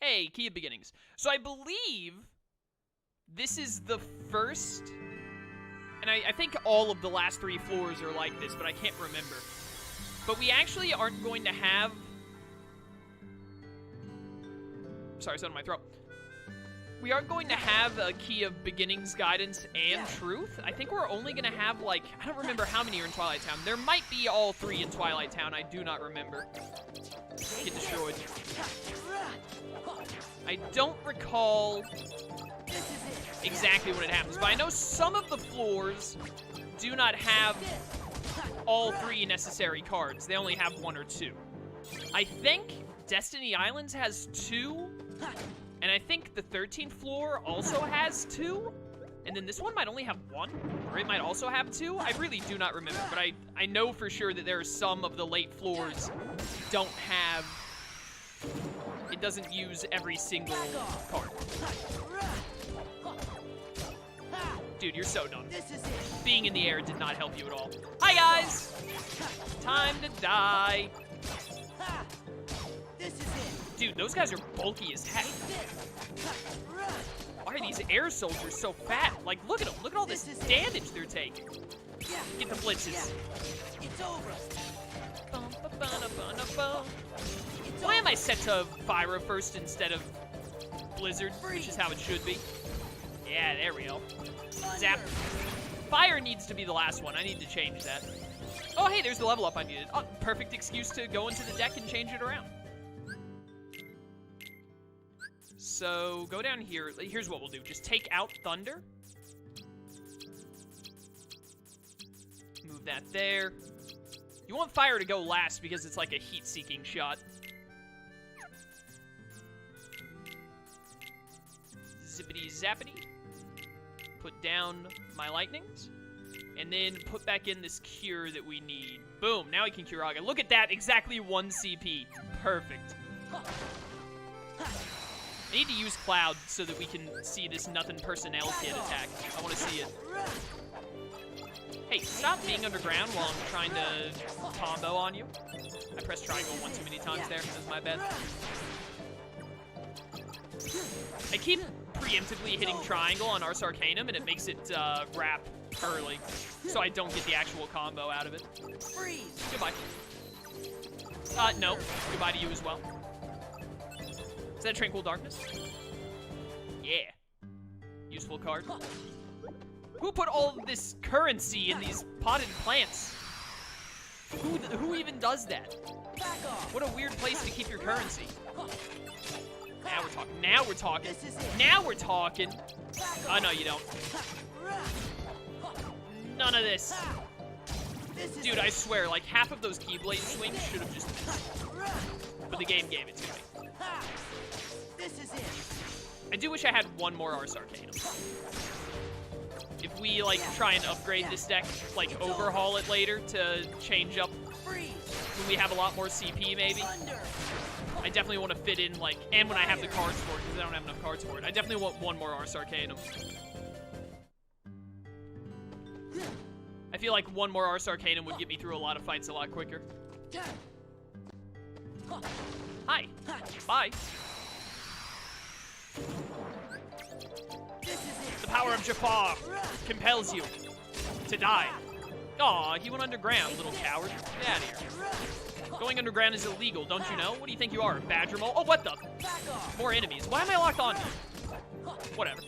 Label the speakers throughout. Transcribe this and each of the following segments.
Speaker 1: Hey, Key of Beginnings. So I believe this is the first, and I think all of the last 3 floors are like this, but I can't remember. But we actually aren't going to have... Sorry, it's out of my throat. We aren't going to have a Key of Beginnings, Guidance, and Truth. I think we're only going to have, like, I don't remember how many are in Twilight Town. There might be all 3 in Twilight Town. I do not remember. Get destroyed. I don't recall exactly when it happens, but I know some of the floors do not have all 3 necessary cards. They only have 1 or 2. I think Destiny Islands has 2, and I think the 13th floor also has 2, and then this one might only have 1, or it might also have 2. I really do not remember, but I know for sure that there are some of the late floors don't have... It doesn't use every single card. Dude, you're so dumb. Being in the air did not help you at all. Hi, guys! Time to die. Dude, those guys are bulky as heck. Why are these air soldiers so fat? Like, look at them. Look at all this damage they're taking. Get the blitzes. It's over. Why am I set to Fire first instead of Blizzard, which is how it should be? Yeah, there we go. Zap. Fire needs to be the last one. I need to change that. Oh, hey, there's the level up I needed. Oh, perfect excuse to go into the deck and change it around. So, go down here. Here's what we'll do. Just take out Thunder. Move that there. You want Fire to go last because it's like a heat-seeking shot. Zippity-zappity. Put down my lightnings. And then put back in this cure that we need. Boom, now we can cure Aga. Look at that, exactly 1 CP. Perfect. I need to use Cloud so that we can see this Nothing Personnel Kid attack. I want to see it. Hey, stop being underground while I'm trying to combo on you. I pressed triangle 1 too many times there. That's my bad. I keep preemptively hitting triangle on Ars Arcanum, and it makes it wrap early, so I don't get the actual combo out of it. Goodbye. No. Goodbye to you as well. Is that Tranquil Darkness? Yeah. Useful card. Who put all of this currency in these potted plants? Who even does that? What a weird place to keep your currency. Now we're talking. Now we're talking. Now we're talking. Oh, no, you don't. None of this. Dude, I swear, like, half of those Keyblade swings should have just missed. But the game gave it to me. I do wish I had 1 more Ars Arcanum. If we, like, try and upgrade this deck, like, overhaul it later to change up when we have a lot more CP, maybe. I definitely want to fit in, like, and when I have the cards for it, because I don't have enough cards for it. I definitely want 1 more Ars Arcanum. I feel like 1 more Ars Arcanum would get me through a lot of fights a lot quicker. Hi. Bye. The power of Jafar compels you to die. Aw, he went underground, little coward. Get out of here. Going underground is illegal, don't you know? What do you think you are, a badger mole? Oh, what the? More enemies. Why am I locked on you? Whatever.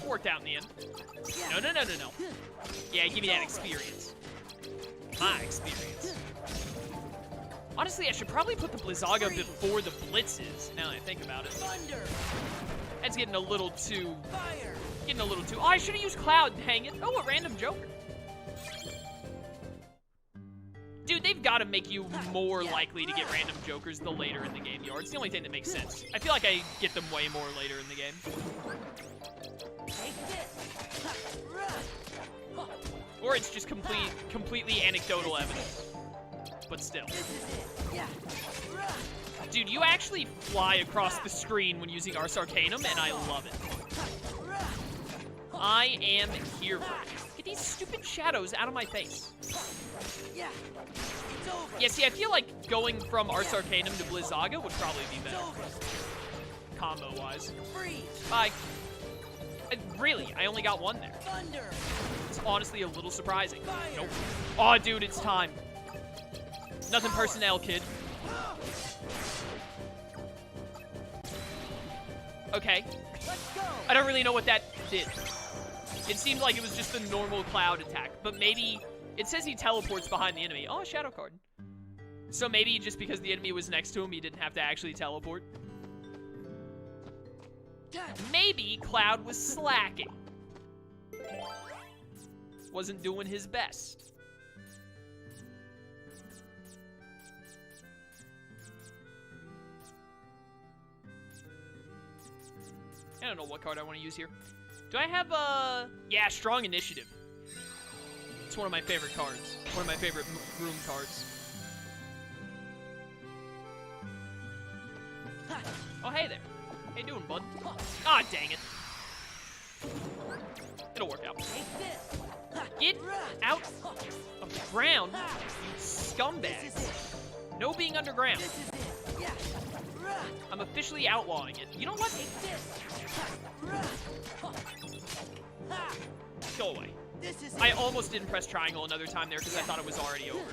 Speaker 1: Worked out in the end. No, no, no, no, no. Yeah, give me that experience. My experience. Honestly, I should probably put the Blizzaga before the Blitzes, now that I think about it. That's getting a little too... Oh, I should have used Cloud, dang it. Oh, a random Joker. Dude, they've got to make you more likely to get random Jokers the later in the game you are. It's the only thing that makes sense. I feel like I get them way more later in the game. Or it's just completely anecdotal evidence. But still. Dude, you actually fly across the screen when using Ars Arcanum, and I love it. I am here for it. Get these stupid shadows out of my face.
Speaker 2: Yeah, it's over.
Speaker 1: Yeah, see, I feel like going from Ars Arcanum to Blizzaga would probably be better. Combo-wise.
Speaker 2: Freeze.
Speaker 1: Bye. Really, I only got one there.
Speaker 2: Thunder.
Speaker 1: It's honestly a little surprising.
Speaker 2: Fire.
Speaker 1: Nope. Oh, dude, it's time. Nothing personnel, kid. Okay.
Speaker 2: Let's go.
Speaker 1: I don't really know what that did. It seemed like it was just a normal cloud attack, but maybe it says he teleports behind the enemy. Oh, a shadow card. So maybe just because the enemy was next to him, he didn't have to actually teleport. Maybe Cloud was slacking. Wasn't doing his best. I don't know what card I want to use here. Do I have yeah, Strong Initiative. It's one of my favorite cards. One of my favorite room cards. Oh, hey there. How you doing, bud? Ah, dang it. It'll work out. Get out of the ground, you scumbags. No being underground. I'm officially outlawing it. You know what? Go away. I almost didn't press triangle another time there because I thought it was already over.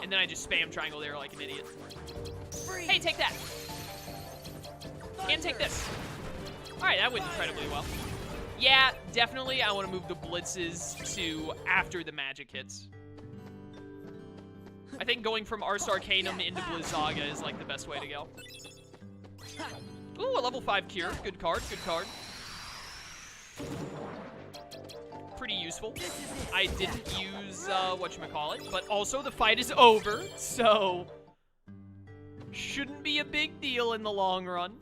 Speaker 1: And then I just spam triangle there like an idiot. Hey, take that. And take this. Alright, that went incredibly well. Yeah, definitely I want to move the blitzes to after the magic hits. I think going from Ars Arcanum into Blizzaga is like the best way to go. Ooh, a level 5 cure. Good card, good card. Pretty useful. I didn't use whatchamacallit, but also the fight is over, so shouldn't be a big deal in the long run.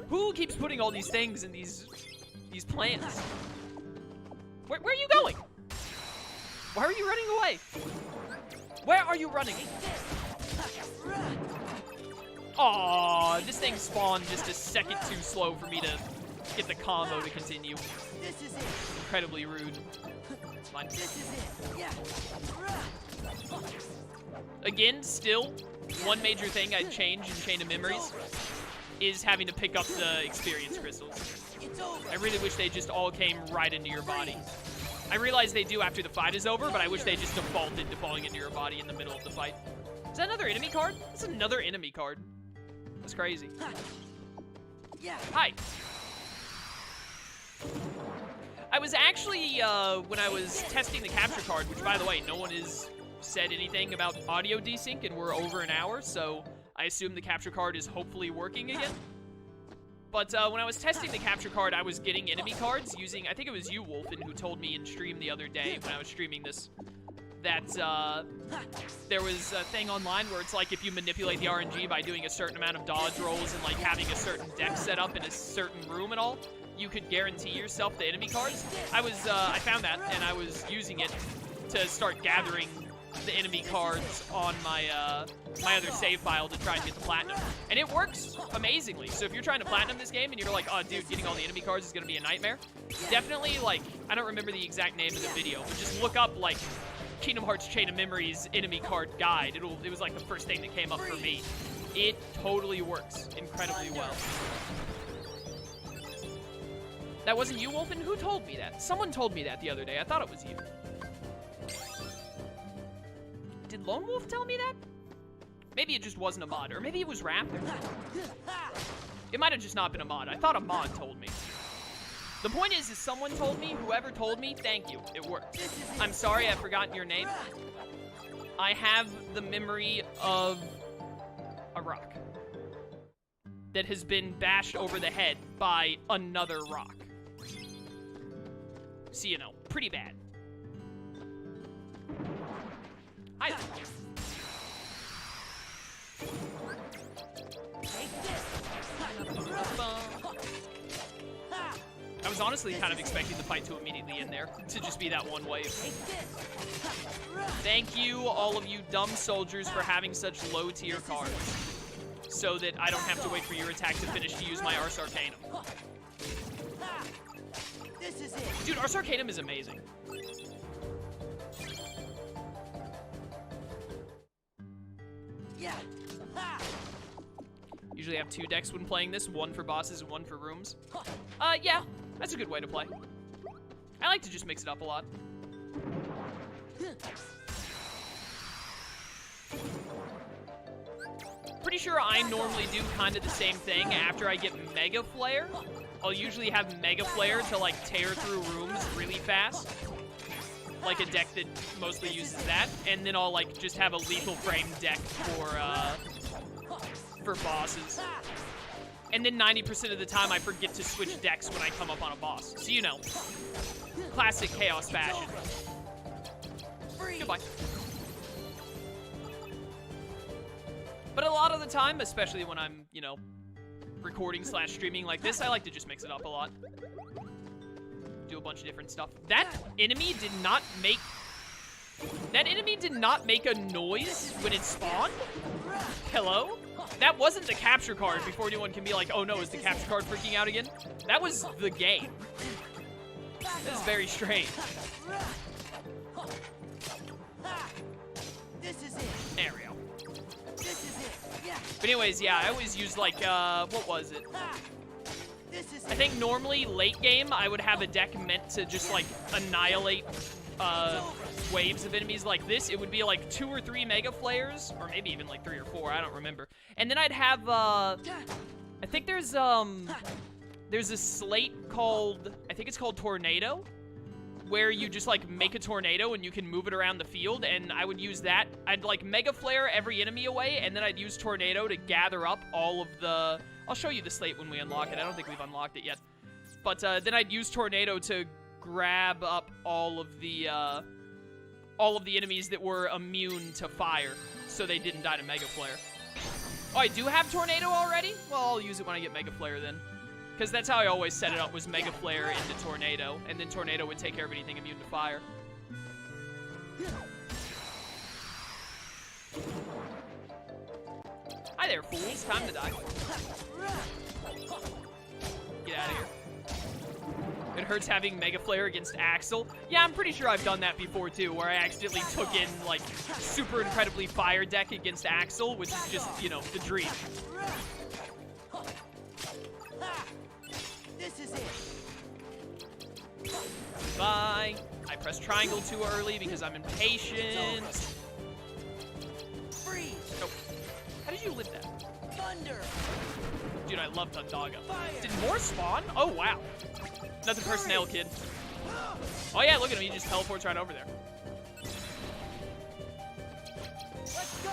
Speaker 1: Who keeps putting all these things in these plans? Where are you going? Why are you running away? Where are you running? Aw, this thing spawned just a second too slow for me to get the combo to continue. Incredibly rude. It's fine. Again, still, one major thing I'd change in Chain of Memories is having to pick up the experience crystals. I really wish they just all came right into your body. I realize they do after the fight is over, but I wish they just defaulted to falling into your body in the middle of the fight. Is that another enemy card? That's another enemy card. That's crazy. Hi. I was actually, when I was testing the capture card, which, by the way, no one has said anything about audio desync, and we're over an hour, so I assume the capture card is hopefully working again. But when I was testing the capture card, I was getting enemy cards using, I think it was you, Wolfen, who told me in stream the other day when I was streaming this, that there was a thing online where it's like if you manipulate the RNG by doing a certain amount of dodge rolls and like having a certain deck set up in a certain room and all, you could guarantee yourself the enemy cards. I found that and I was using it to start gathering the enemy cards on my my other save file to try and get the platinum. And it works amazingly. So if you're trying to platinum this game and you're like, oh dude, getting all the enemy cards is gonna be a nightmare, definitely, like, I don't remember the exact name of the video, but just look up like Kingdom Hearts Chain of Memories enemy card guide. It was like the first thing that came up for me. It totally works incredibly well. That wasn't you, Wolfen? Who told me that? Someone told me that the other day. I thought it was you. Did Lone Wolf tell me that? Maybe it just wasn't a mod, or maybe it was Raptor. It might have just not been a mod. I thought a mod told me. The point is someone told me, whoever told me, thank you. It worked. I'm sorry I've forgotten your name. I have the memory of a rock that has been bashed over the head by another rock. So, you know, pretty bad. Hi. I was honestly kind of expecting the fight to immediately end there, to just be that one wave. Thank you, all of you dumb soldiers, for having such low tier cards, so that I don't have to wait for your attack to finish to use my Ars Arcanum. Dude, Ars Arcanum is amazing.
Speaker 2: Yeah. Ha.
Speaker 1: Usually have 2 decks when playing this, 1 for bosses and 1 for rooms. Yeah, that's a good way to play. I like to just mix it up a lot. Pretty sure I normally do kind of the same thing after I get Mega Flare. I'll usually have Mega Flare to like tear through rooms really fast. Like a deck that mostly uses that. And then I'll like just have a Lethal Frame deck for bosses. And then 90% of the time I forget to switch decks when I come up on a boss. So you know, classic Chaos fashion. Goodbye. But a lot of the time, especially when I'm, you know, recording / streaming like this, I like to just mix it up a lot. Do a bunch of different stuff. That enemy did not make a noise when it spawned? Hello? That wasn't the capture card before anyone can be like, oh no, is the capture card freaking out again? That was the game. That is very strange.
Speaker 2: This is it.
Speaker 1: There we go.
Speaker 2: This is it. Yeah.
Speaker 1: But anyways, yeah, I always use like, what was it?
Speaker 2: This is
Speaker 1: I think normally late game, I would have a deck meant to just like annihilate waves of enemies like this. It would be like 2 or 3 Mega Flares, or maybe even like 3 or 4, I don't remember. And then I'd have, I think there's a slate called, I think it's called Tornado, where you just like make a tornado and you can move it around the field, and I would use that. I'd like Mega Flare every enemy away, and then I'd use Tornado to gather up all of the, I'll show you the slate when we unlock it. I don't think we've unlocked it yet. But then I'd use Tornado to grab up all of the enemies that were immune to fire, so they didn't die to Mega Flare. Oh, I do have Tornado already? Well, I'll use it when I get Mega Flare then. Because that's how I always set it up, was Mega Flare into Tornado, and then Tornado would take care of anything immune to fire. Hi there, fools. Time to die. Get out of here. It hurts having Mega Flare against Axel. Yeah, I'm pretty sure I've done that before, too, where I accidentally took in, like, super incredibly fire deck against Axel, which is just, you know, the dream.
Speaker 2: This is it.
Speaker 1: Bye. I pressed triangle too early because I'm impatient.
Speaker 2: Freeze.
Speaker 1: Oh. How did you live that?
Speaker 2: Thunder.
Speaker 1: Dude, I love Thundaga. Did more spawn? Oh, wow. Nothing personnel, kid. Oh, yeah, look at him. He just teleports right over there.
Speaker 2: Let's go.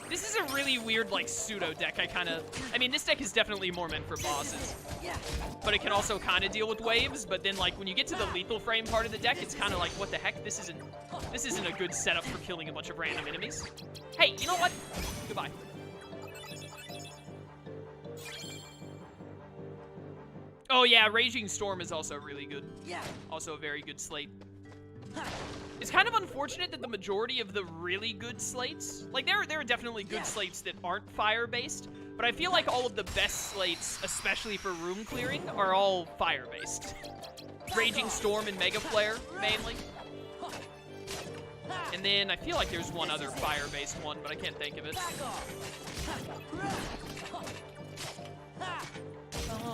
Speaker 1: This is a really weird, like, pseudo deck. I mean, this deck is definitely more meant for bosses.
Speaker 2: Yeah.
Speaker 1: But it can also kind of deal with waves, but then, like, when you get to the lethal frame part of the deck, it's kind of like, what the heck? This isn't a good setup for killing a bunch of random enemies. Hey, you know what? Goodbye. Oh, yeah, Raging Storm is also really good.
Speaker 2: Yeah.
Speaker 1: Also a very good slate. It's kind of unfortunate that the majority of the really good slates, like there are definitely good slates that aren't fire-based, but I feel like all of the best slates, especially for room clearing, are all fire-based. Raging Storm and Mega Flare, mainly. And then I feel like there's one other fire-based one, but I can't think of it.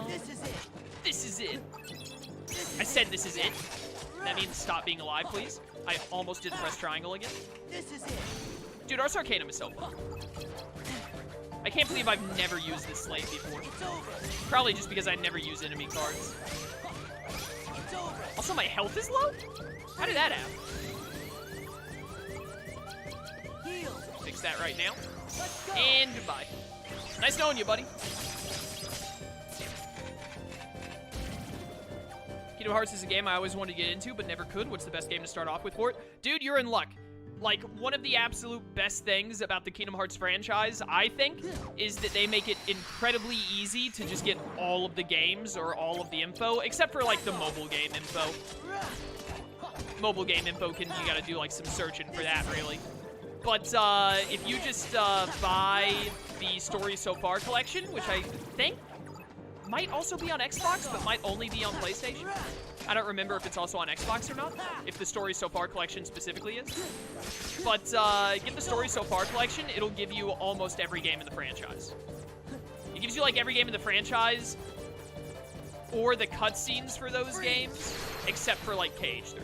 Speaker 2: This is it.
Speaker 1: This is it. I said this is it. That means stop being alive, please. I almost didn't press triangle again.
Speaker 2: This is it.
Speaker 1: Dude, Ars Arcanum is so fun. I can't believe I've never used this slate before.
Speaker 2: It's over.
Speaker 1: Probably just because I never use enemy cards.
Speaker 2: It's over.
Speaker 1: Also, my health is low? How did that happen?
Speaker 2: Heal.
Speaker 1: Fix that right now.
Speaker 2: Let's go.
Speaker 1: And goodbye. Nice knowing you, buddy. Kingdom Hearts is a game I always wanted to get into, but never could. What's the best game to start off with for it? Dude, you're in luck. Like, one of the absolute best things about the Kingdom Hearts franchise, I think, is that they make it incredibly easy to just get all of the games or all of the info, except for, like, the mobile game info. Mobile game info, you gotta do, like, some searching for that, really. But, if you just, buy the Story So Far collection, which I think might also be on Xbox, but might only be on PlayStation. I don't remember if it's also on Xbox or not, if the Story So Far collection specifically is. But get the Story So Far collection, it'll give you almost every game in the franchise. It gives you like every game in the franchise, or the cutscenes for those games, except for like KH3.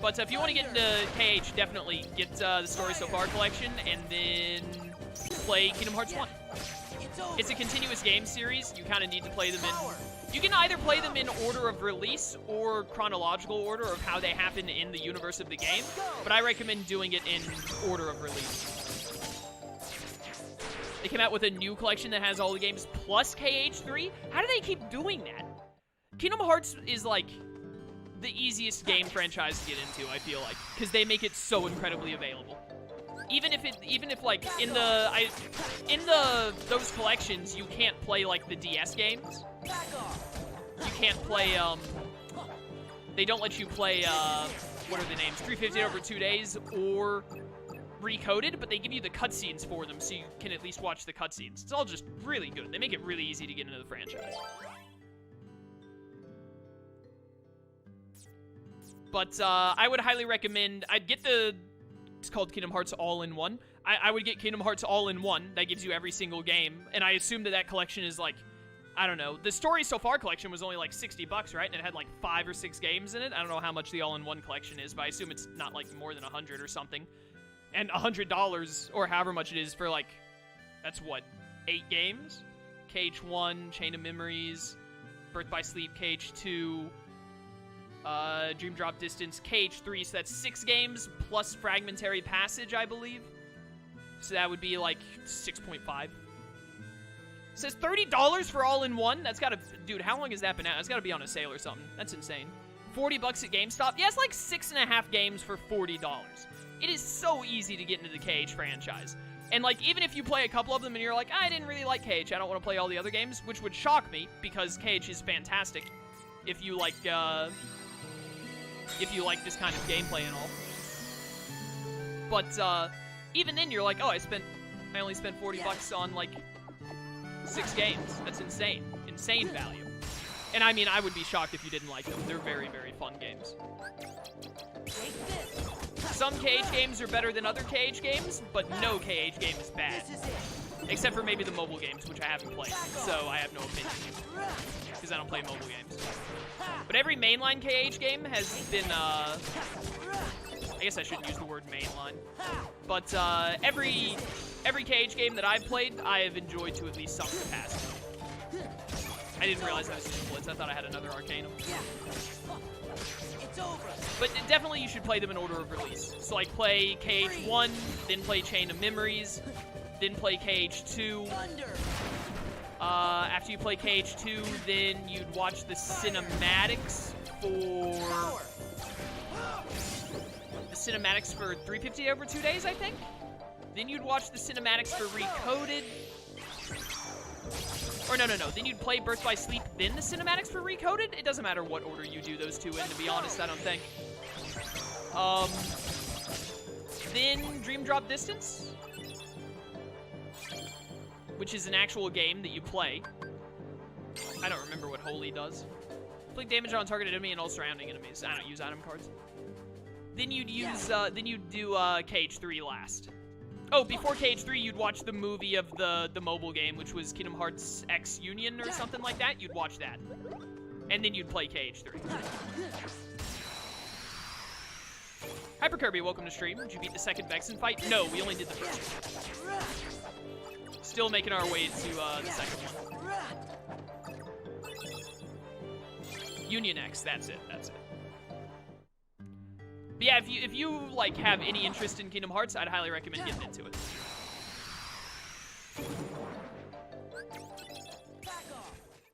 Speaker 1: But if you want to get into KH, definitely get the Story So Far collection, and then play Kingdom Hearts 1. It's a continuous game series. You kind of need to play them in... You can either play them in order of release or chronological order of how they happen in the universe of the game, but I recommend doing it in order of release. They came out with a new collection that has all the games plus KH3. How do they keep doing that? Kingdom Hearts is like the easiest game franchise to get into, I feel like, because they make it so incredibly available. Even if like in those collections you can't play like the DS games. You can't play they don't let you play what are the names? 350 over 2 days or Recoded, but they give you the cutscenes for them so you can at least watch the cutscenes. It's all just really good. They make it really easy to get into the franchise. But I would highly recommend, I'd get the, it's called Kingdom Hearts All-in-One. I would get Kingdom Hearts All-in-One. That gives you every single game. And I assume that that collection is like, I don't know. The Story So Far collection was only like $60, right? And it had like 5 or 6 games in it. I don't know how much the All-in-One collection is, but I assume it's not like more than 100 or something. And $100, or however much it is for like, that's what, 8 games? KH1, Chain of Memories, Birth by Sleep, KH2, Dream Drop Distance, KH3, so that's 6 games plus Fragmentary Passage, I believe. So that would be like 6.5. It says $30 for All-in-One? That's gotta, dude, how long has that been out? It's gotta be on a sale or something. That's insane. $40 at GameStop? Yeah, it's like 6.5 games for $40. It is so easy to get into the KH franchise. And like, even if you play a couple of them and you're like, I didn't really like KH, I don't want to play all the other games, which would shock me, because KH is fantastic if you like this kind of gameplay and all. But even then, you're like, oh, I only spent $40 on like 6 games. That's insane. Insane value. And I mean, I would be shocked if you didn't like them. They're very, very fun games. Some KH games are better than other KH games, but no KH game is bad. Except for maybe the mobile games, which I haven't played, so I have no opinion. Because I don't play mobile games. But every mainline KH game has been, I guess I shouldn't use the word mainline. But every KH game that I've played, I have enjoyed to at least some capacity. I didn't realize I was using Blitz. I thought I had another Arcanum. But definitely you should play them in order of release. So like play KH1, then play Chain of Memories, then play KH2. After you play KH2, then you'd watch the cinematics for... The cinematics for 350 over 2 days, I think? Then you'd watch the cinematics for Recoded. Or no. Then you'd play Birth by Sleep, then the cinematics for Recoded? It doesn't matter what order you do those two in, to be honest, I don't think. Then Dream Drop Distance, which is an actual game that you play. I don't remember what Holy does. Inflict damage on target enemy and all surrounding enemies. I don't use item cards. Then you'd use, then you'd do KH3 last. Oh, before KH3, you'd watch the movie of the mobile game, which was Kingdom Hearts X Union or something like that. You'd watch that. And then you'd play KH3. Hyper Kirby, welcome to stream. Did you beat the second Vexen fight? No, we only did the first one. Still making our way to the second one. Union X, that's it. But yeah, if you like have any interest in Kingdom Hearts, I'd highly recommend getting into it.